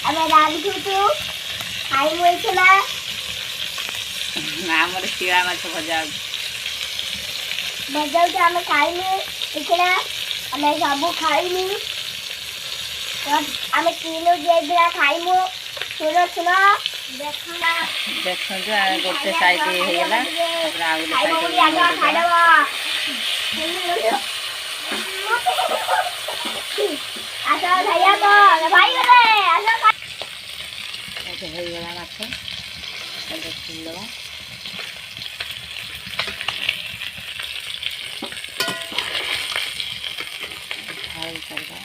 ଆମେ ରାନ୍ଧୁଛୁ ଖାଇମୁ ଏଇଖିନା। ଆମର ଶିଳା ମାଛ ଭଜା ହଉଛି ଆମେ ଖାଇମୁ ଏଇଖିନା। ଆମେ ସବୁ ଖାଇମୁ। ଆମେ ତିନି ଯାଇକିନା ଖାଇମୁ। ଶୁଣ ଦେଖନ୍ତୁ ଗୋଟେ ସାଇଡ୍ ହେଇଗଲା, ତାପରେ ଆଉ ଗୋଟେ ଖାଇଦବ। ଆସ ଖାଇବାକୁ ଭାଇଗଲେ ଆସ। ହେଇଗଲା ମାଛ ଖୋଲିଦେବା। ଢାଳି କରିବା।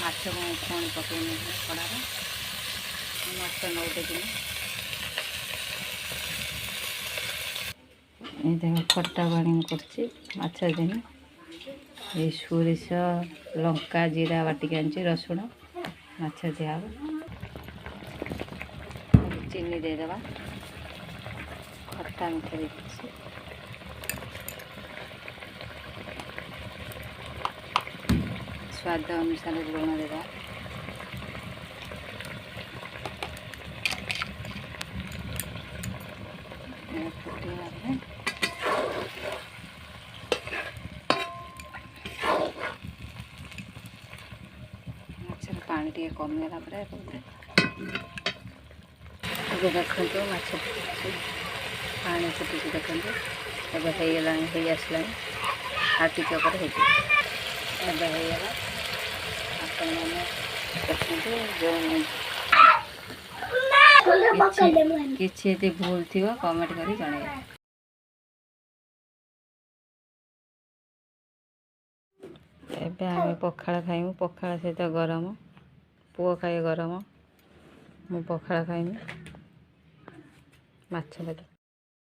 ମାଛ ପୁଣି ପକେଇ କଡ଼ାରେ ମାଛ ନଉଟେକିନି এই দেখো খट्टा পাଣି করছি মাছের দিনে। এই সরিষ লঙ্কা জিরা বাটিকি আনছি, রসুণ মাছ দিয়াব, চিনি ଦେଇଦେବା, খट्टा ମିଠା ଦେଇଛି। ସ୍ୱାଦ ଅନୁସାରେ ଲୁଣ ଦେବା। ଫୁଟିଗଲା ପରେ ମାଛର ପାଣି ଟିକେ କମିଗଲା ପରେ ଏବେ ଦେଖନ୍ତୁ ମାଛ ପାଣି ଫୁଟିଛି ଦେଖନ୍ତୁ। ଏବେ ହେଇଗଲାଣି, ହେଇ ଆସିଲାଣି, ଆଉ ଟିକେ ପରେ ହେଇଯିବ। ଏବେ ହେଇଗଲା। ଆପଣମାନେ ଦେଖନ୍ତୁ, ଯେଉଁ କିଛି ଯଦି ଭୁଲ ଥିବ କମେଣ୍ଟ କରି ଜଣାଇବେ। ଏବେ ଆମେ ପଖାଳ ଖାଇମୁ। ପଖାଳ ସହିତ ଗରମ, ପୁଅ ଖାଇବେ ଗରମ, ମୁଁ ପଖାଳ ଖାଇମି ମାଛ ଭଜା।